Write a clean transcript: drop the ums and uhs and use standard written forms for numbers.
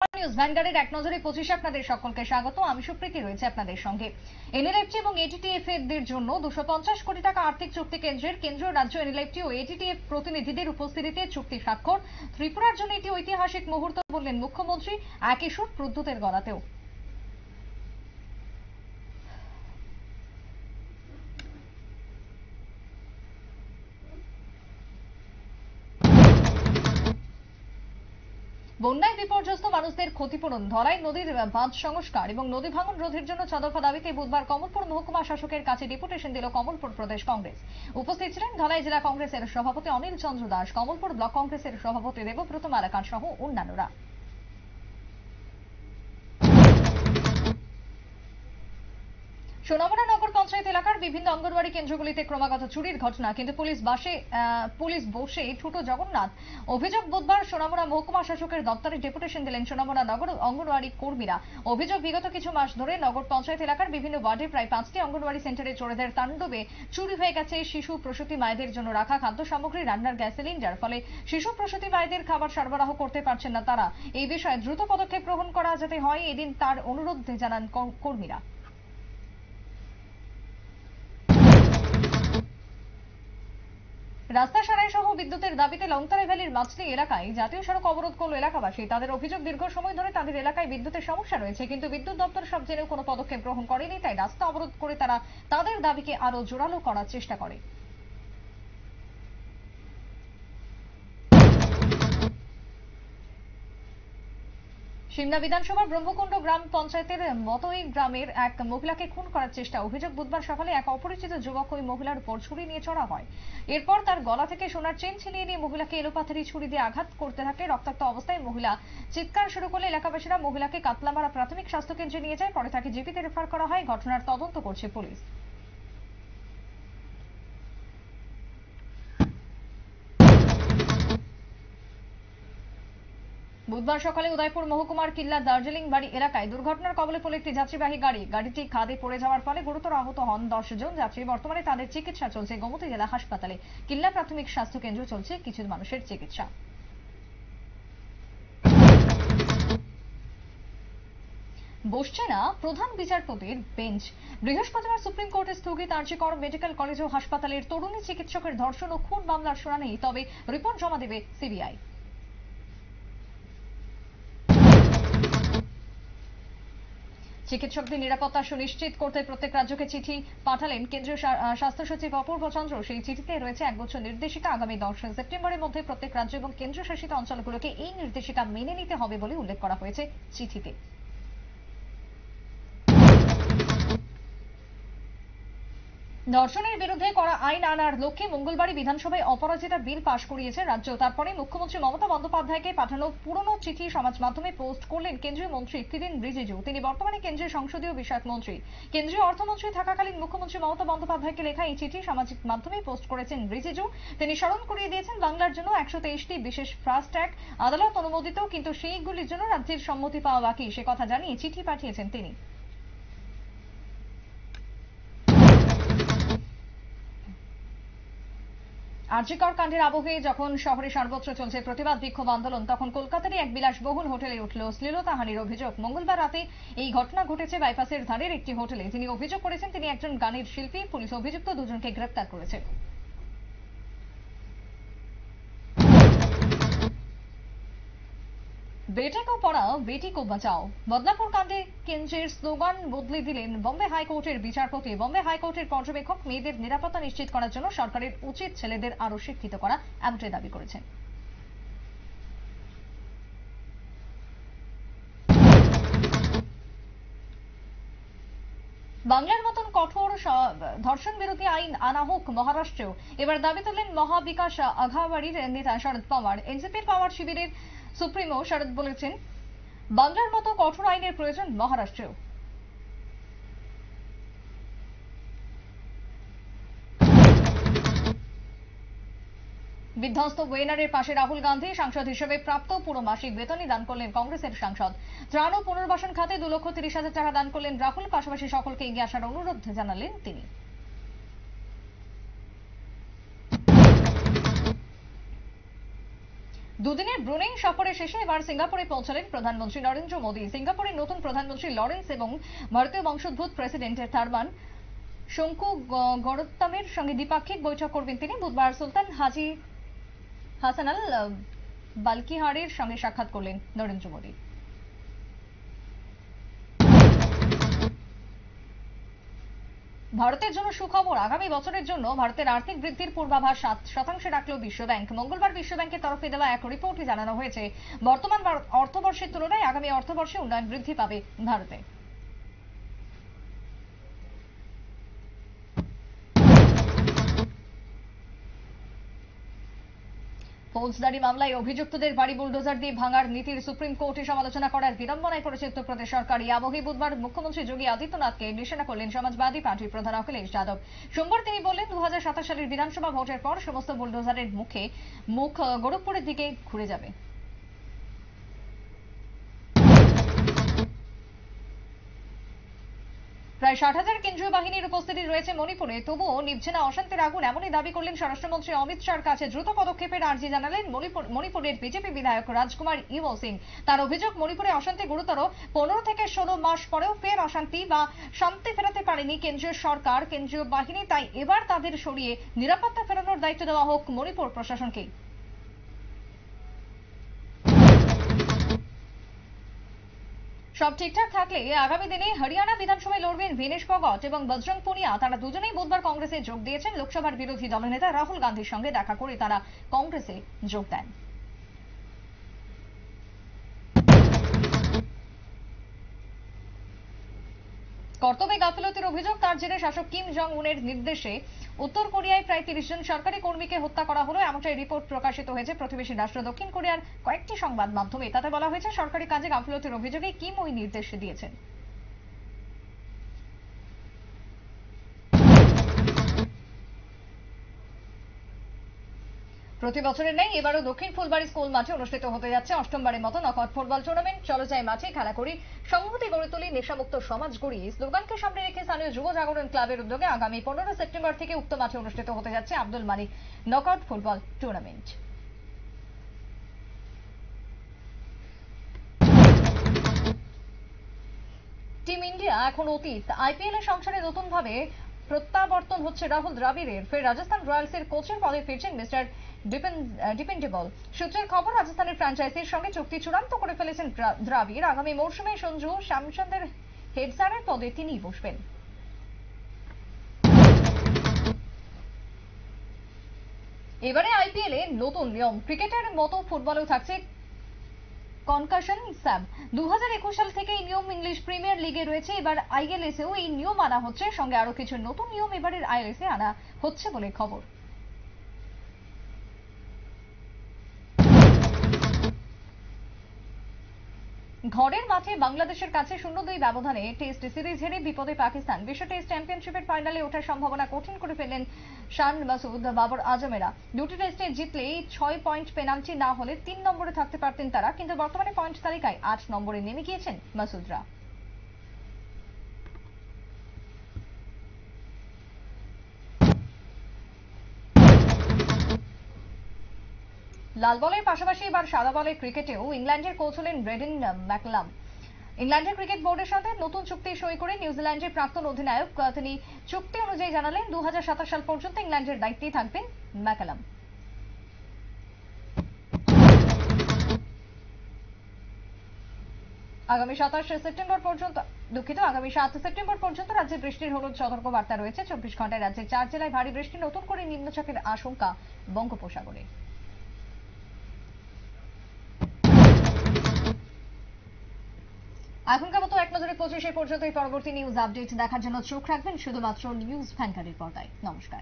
News ভ্যানগার্ডের এক নজরে 25 আপনাদের সকলকে স্বাগত। আমি সুপ্রীতি রয়েছে আপনাদের সঙ্গে। এনএলএফটি এবং এটিটিএফ এর জন্য 250 কোটি টাকা আর্থিক চুক্তি কেন্দ্রীয় রাজ্য এনএলএফটি ও এটিটিএফ প্রতিনিধিদের উপস্থিতিতে চুক্তি স্বাক্ষর। ত্রিপুরার জন্য এটি ঐতিহাসিক মুহূর্ত বললেন মুখ্যমন্ত্রী। একই সুর প্রদ্যুতের গলাতেও। বন্যায় বিপর্যস্ত মানুষদের ক্ষতিপূরণ, ধলাই নদীর বাঁধ সংস্কার এবং নদী ভাঙন রোধের জন্য চাঁদফা দাবিতে বুধবার কমলপুর মহকুমা শাসকের কাছে ডেপুটেশন দিল কমলপুর প্রদেশ কংগ্রেস। উপস্থিত ছিলেন ধলাই জেলা কংগ্রেসের সভাপতি অনিল চন্দ্র দাস, কমলপুর ব্লক কংগ্রেসের সভাপতি দেবব্রত মালাকার সহ অন্যান্যরা। সোনামুড়া নগর পঞ্চায়েত এলাকার বিভিন্ন অঙ্গনওয়াড়ি কেন্দ্রগুলিতে ক্রমাগত চুরির ঘটনা, কিন্তু পুলিশ বসে ঠুটো জগন্নাথ। অভিযোগ বুধবার সোনামুড়া মহকুমা শাসকের দপ্তরে ডেপুটেশন দিলেন সোনামুড়া নগর অঙ্গনওয়াড়ি কর্মীরা। অভিযোগ, বিগত কিছু মাস ধরে নগর পঞ্চায়েত এলাকার বিভিন্ন ওয়ার্ডে প্রায় 5টি অঙ্গনওয়াড়ি সেন্টারে চোরেদের তাণ্ডবে চুরি হয়ে গেছে শিশু প্রসূতি মায়েদের জন্য রাখা খাদ্য সামগ্রী, রান্নার গ্যাস সিলিন্ডার। ফলে শিশু প্রসূতি মায়েদের খাবার সরবরাহ করতে পারছেন না তারা। এই বিষয়ে দ্রুত পদক্ষেপ গ্রহণ করা যেতে হয়, এদিন তার অনুরোধ জানান কর্মীরা। রাস্তা সারাই সহ বিদ্যুতের দাবিতে লংতারা ভ্যালির মাছলি এলাকায় জাতীয় সড়ক অবরোধ করল এলাকাবাসী। তাদের অভিযোগ, দীর্ঘ সময় ধরে তাদের এলাকায় বিদ্যুতের সমস্যা রয়েছে, কিন্তু বিদ্যুৎ দপ্তর সব জেনেও কোনো পদক্ষেপ গ্রহণ করেনি। তাই রাস্তা অবরোধ করে তারা তাদের দাবিকে আরো জোরালো করার চেষ্টা করে। সিমনা বিধানসভার ব্রহ্মকুণ্ড গ্রাম পঞ্চায়েতের মতই গ্রামের এক মহিলাকে খুন করার চেষ্টা। অভিযোগ, বুধবার সকালে এক অপরিচিত যুবক ওই মহিলার উপর ছুরি নিয়ে চড়া হয়। এরপর তার গলা থেকে সোনার চেন ছিনিয়ে নিয়ে মহিলাকে এলোপাথারি ছুরি দিয়ে আঘাত করতে থাকে। রক্তাক্ত অবস্থায় মহিলা চিৎকার শুরু করলে এলাকাবাসীরা মহিলাকে কাতলামারা প্রাথমিক স্বাস্থ্য কেন্দ্রে নিয়ে যায়। পরে তাকে জিপিতে রেফার করা হয়। ঘটনার তদন্ত করছে পুলিশ। বুধবার সকালে উদয়পুর মহকুমার কিল্লা দার্জিলিং বাড়ি এলাকায় দুর্ঘটনার কবলে পড়ল একটি যাত্রীবাহী গাড়ি। গাড়িটি খাদে পড়ে যাওয়ার ফলে গুরুতর আহত হন 10 জন যাত্রী। বর্তমানে তাদের চিকিৎসা চলছে গোমতী জেলা হাসপাতালে। কিল্লা প্রাথমিক স্বাস্থ্য কেন্দ্রে চলছে কিছু মানুষের চিকিৎসা। বসছে না প্রধান বিচারপতির বেঞ্চ। বৃহস্পতিবার সুপ্রিম কোর্টে স্থগিত আরজি কর মেডিকেল কলেজ ও হাসপাতালের তরুণী চিকিৎসকের ধর্ষণ ও খুন মামলার শুনানি। তবে রিপোর্ট জমা দেবে সিবিআই। চিকিৎসকদের নিরাপত্তা সুনিশ্চিত করতে প্রত্যেক রাজ্যকে চিঠি পাঠালেন কেন্দ্রীয় স্বাস্থ্য সচিব অপূর্ব চন্দ্র। সেই চিঠিতে রয়েছে একগুচ্ছ নির্দেশিকা। আগামী 10 সেপ্টেম্বরের মধ্যে প্রত্যেক রাজ্য এবং কেন্দ্রশাসিত অঞ্চলগুলোকে এই নির্দেশিকা মেনে নিতে হবে বলে উল্লেখ করা হয়েছে চিঠিতে। ধর্ষণের বিরুদ্ধে করা আইন আনার লক্ষ্যে মঙ্গলবারই বিধানসভায় অপরাজিতা বিল পাশ করিয়েছে রাজ্য। তারপরে মুখ্যমন্ত্রী মমতা বন্দ্যোপাধ্যায়কে পাঠানো পুরনো চিঠি সমাজ মাধ্যমে পোস্ট করলেন কেন্দ্রীয় মন্ত্রী কিরেন রিজিজু। তিনি বর্তমানে কেন্দ্রীয় সংসদীয় বিষয়ক মন্ত্রী। কেন্দ্রীয় অর্থমন্ত্রী থাকাকালীন মুখ্যমন্ত্রী মমতা বন্দ্যোপাধ্যায়কে লেখা এই চিঠি সামাজিক মাধ্যমে পোস্ট করেছেন রিজিজু। তিনি স্মরণ করিয়ে দিয়েছেন, বাংলার জন্য 123টি বিশেষ ফাস্ট ট্র্যাক আদালত অনুমোদিত, কিন্তু সেইগুলির জন্য রাজ্যের সম্মতি পাওয়া বাকি। সে কথা জানিয়ে চিঠি পাঠিয়েছেন তিনি। আরজি কর কাণ্ডের আবহে যখন শহরে সর্বত্র চলছে প্রতিবাদ বিক্ষোভ আন্দোলন, তখন কলকাতারই এক বিলাসবহুল হোটেলে উঠল শ্লীলতাহানির অভিযোগ। মঙ্গলবার রাতে এই ঘটনা ঘটেছে বাইপাসের ধারের একটি হোটেলে। যিনি অভিযোগ করেছেন তিনি একজন গানের শিল্পী। পুলিশ অভিযুক্ত দুজনকে গ্রেপ্তার করেছে। বেটে কো পড়াও বেটি কো বাঁচাও। বদলাপুর কাণ্ডে কেন্দ্রের স্লোগান বদলে দিলেন বম্বে হাইকোর্টের বিচারপতি। বম্বে হাইকোর্টের পর্যবেক্ষক মেয়েদের নিরাপত্তা নিশ্চিত করার জন্য সরকারের উচিত ছেলেদের আরো শিক্ষিত করা, এমনটাই দাবি করেছেন। বাংলার মতন কঠোর ধর্ষণ বিরোধী আইন আনা হোক মহারাষ্ট্রেও, এবার দাবি তুললেন মহাবিকাশ আঘাবাড়ির নেতা শরদ পাওয়ার। এনসিপির পাওয়ার শিবিরের সুপ্রিমো শরদ বলেছেন, বাংলার মতো কঠোর আইনের প্রয়োজন মহারাষ্ট্রেও। বিধ্বস্ত ওয়েনারের পাশে রাহুল গান্ধী। সাংসদ হিসেবে প্রাপ্ত পুরো মাসিক বেতনই দান করলেন কংগ্রেসের সাংসদ। ত্রাণ ও পুনর্বাসন খাতে 2,30,000 টাকা দান করলেন রাহুল। পাশাপাশি সকলকে এগিয়ে আসার অনুরোধ জানালেন তিনি। দুদিনের ব্রুনেই সফরের শেষে এবার সিঙ্গাপুরে পৌঁছালেন প্রধানমন্ত্রী নরেন্দ্র মোদী। সিঙ্গাপুরের নতুন প্রধানমন্ত্রী লরেন্স এবং ভারতীয় বংশোদ্ভূত প্রেসিডেন্ট থারমান শঙ্কু গড়ত্তামের সঙ্গে দ্বিপাক্ষিক বৈঠক করবেন তিনি। বুধবার সুলতান হাজি হাসান আল বালকিহারের সঙ্গে সাক্ষাৎ করলেন নরেন্দ্র মোদী। ভারতের জন্য সুখবর, আগামী বছরের জন্য ভারতের আর্থিক বৃদ্ধির পূর্বাভাস 7% রাখল বিশ্বব্যাংক। মঙ্গলবার বিশ্বব্যাংকের তরফে দেওয়া এক রিপোর্টে জানানো হয়েছে, বর্তমান অর্থবর্ষের তুলনায় আগামী অর্থবর্ষে উন্নয়ন বৃদ্ধি পাবে ভারতে। ফৌজদারি মামলায় অভিযুক্তদের বাড়ি বুলডোজার দিয়ে ভাঙার নীতির সুপ্রিম কোর্টে সমালোচনা করার বিড়ম্বনায় পড়েছে উত্তরপ্রদেশ সরকার। এই আবহে বুধবার মুখ্যমন্ত্রী যোগী আদিত্যনাথকে নিশানা করলেন সমাজবাদী পার্টির প্রধান অখিলেশ যাদব। সোমবার তিনি বললেন, 2027 সালের বিধানসভা ভোটের পর সমস্ত বুলডোজারের মুখ গোরখপুরের দিকে ঘুরে যাবে। প্রায় 60,000 কেন্দ্রীয় বাহিনীর উপস্থিতি রয়েছে মণিপুরে, তবুও নিভছে না অশান্তির আগুন, এমনই দাবি করলেন স্বরাষ্ট্রমন্ত্রী অমিত শাহর কাছে। দ্রুত পদক্ষেপের আর্জি জানালেন মণিপুরের বিজেপি বিধায়ক রাজকুমার ইভো সিং। তার অভিযোগ, মণিপুরে অশান্তি গুরুতর। 15 থেকে 16 মাস পরেও ফের অশান্তি বা শান্তি ফেরাতে পারেনি কেন্দ্রীয় সরকার, কেন্দ্রীয় বাহিনী। তাই এবার তাদের সরিয়ে নিরাপত্তা ফেরানোর দায়িত্ব দেওয়া হোক মণিপুর প্রশাসনকে। সব ঠিকঠাক থাকলে আগামী দিনে হরিয়ানা বিধানসভায় লড়বেন ভিনেশ ফোগট এবং বজরং পুনিয়া। তারা দুজনেই বুধবার কংগ্রেসে যোগ দিয়েছেন। লোকসভার বিরোধী দলনেতা রাহুল গান্ধীর সঙ্গে দেখা করে তারা কংগ্রেসে যোগ দেন। কর্তব্যে গাফিলতির অভিযোগ, তার জেরে শাসক কিম জং উনের নির্দেশে উত্তর কোরিয়ায় প্রায় 30 জন সরকারি কর্মীকে হত্যা করা হলো, এমনটাই রিপোর্ট প্রকাশিত হয়েছে প্রতিবেশী রাষ্ট্র দক্ষিণ কোরিয়ার কয়েকটি সংবাদ মাধ্যমে। তাতে বলা হয়েছে, সরকারি কাজে গাফিলতির অভিযোগে কিম ওই নির্দেশ দিয়েছেন। প্রতি বছরের নেই এবারও দক্ষিণ ফুলবাড়ি স্কুল মাঠে অনুষ্ঠিত হতে যাচ্ছে অষ্টমবারের মতো নকআউট ফুটবল টুর্নামেন্ট। চলো যাই মাঠে, খেলা করি, সংহতি গড়ে তুলি, নেশামুক্ত সমাজ গড়ি স্লোগানকে সামনে রেখে স্থানীয় যুব জাগরণ ক্লাবের উদ্যোগে আগামী 15 সেপ্টেম্বর থেকে উক্ত মাঠে অনুষ্ঠিত হতে যাচ্ছে Abdul Malik knockout football tournament. Team India এখন অতীত। আইপিএল এর সংসারে নতুন ভাবে প্রত্যাবর্তন হচ্ছে রাহুল দ্রাবিড়ের। ফের রাজস্থান রয়্যালসের কোচের পদে ফিরছেন মিস্টার ডিপেন্ডেবল। সূত্রের খবর, রাজস্থানের ফ্র্যাঞ্চাইজির সঙ্গে চুক্তি চূড়ান্ত করে ফেলেছেন দ্রাবিড়। আগামী মৌসুমে সঞ্জু স্যামসনের হেড স্যারের পদে তিনিই বসবেন। এবারে আইপিএল এ নতুন নিয়ম, ক্রিকেটের মতো ফুটবলেও থাকছে কনকাশন স্যাব। 2021 সাল থেকে এই নিয়ম ইংলিশ প্রিমিয়ার লিগে রয়েছে, এবার আইএলএস এও এই নিয়ম আনা হচ্ছে। সঙ্গে আরো কিছু নতুন নিয়ম এবারের আইএলএস এ আনা হচ্ছে বলে খবর। ঘরের মাঠে বাংলাদেশের কাছে 0-2 ব্যবধানে টেস্ট সিরিজ হেরে বিপদে পাকিস্তান। বিশ্ব টেস্ট চ্যাম্পিয়নশিপের ফাইনালে ওঠার সম্ভাবনা কঠিন করে ফেললেন শান মাসুদ, বাবর আজমেরা। দুটি টেস্টে জিতলেই 6 পয়েন্ট, পেনাল্টি না হলে 3 নম্বরে থাকতে পারতেন তারা, কিন্তু বর্তমানে পয়েন্ট তালিকায় 8 নম্বরে নেমে গিয়েছেন মাসুদরা। লাল বলের পাশাপাশি এবার সাদা বলের ক্রিকেটেও ইংল্যান্ডের কোচ হলেন ব্রেডেন ম্যাকলাম। ইংল্যান্ডের ক্রিকেট বোর্ডের সাথে নতুন চুক্তি সই করে নিউজিল্যান্ডের প্রাক্তন অধিনায়ক। তিনি চুক্তি অনুযায়ী জানালেন, 2027 সাল পর্যন্ত ইংল্যান্ডের দায়িত্বেই থাকবেন ম্যাকলাম। আগামী 7 সেপ্টেম্বর পর্যন্ত রাজ্যে বৃষ্টির হলুদ সতর্ক বার্তা রয়েছে। 24 ঘন্টায় রাজ্যের 4 জেলায় ভারী বৃষ্টি, নতুন করে নিম্নচাপের আশঙ্কা বঙ্গোপসাগরে। এখনকার মতো এক নজরে 25 পর্যন্ত পরবর্তী নিউজ আপডেট দেখার জন্য চোখ রাখবেন শুধুমাত্র নিউজ ভ্যানগার্ডের পর্দায়। নমস্কার।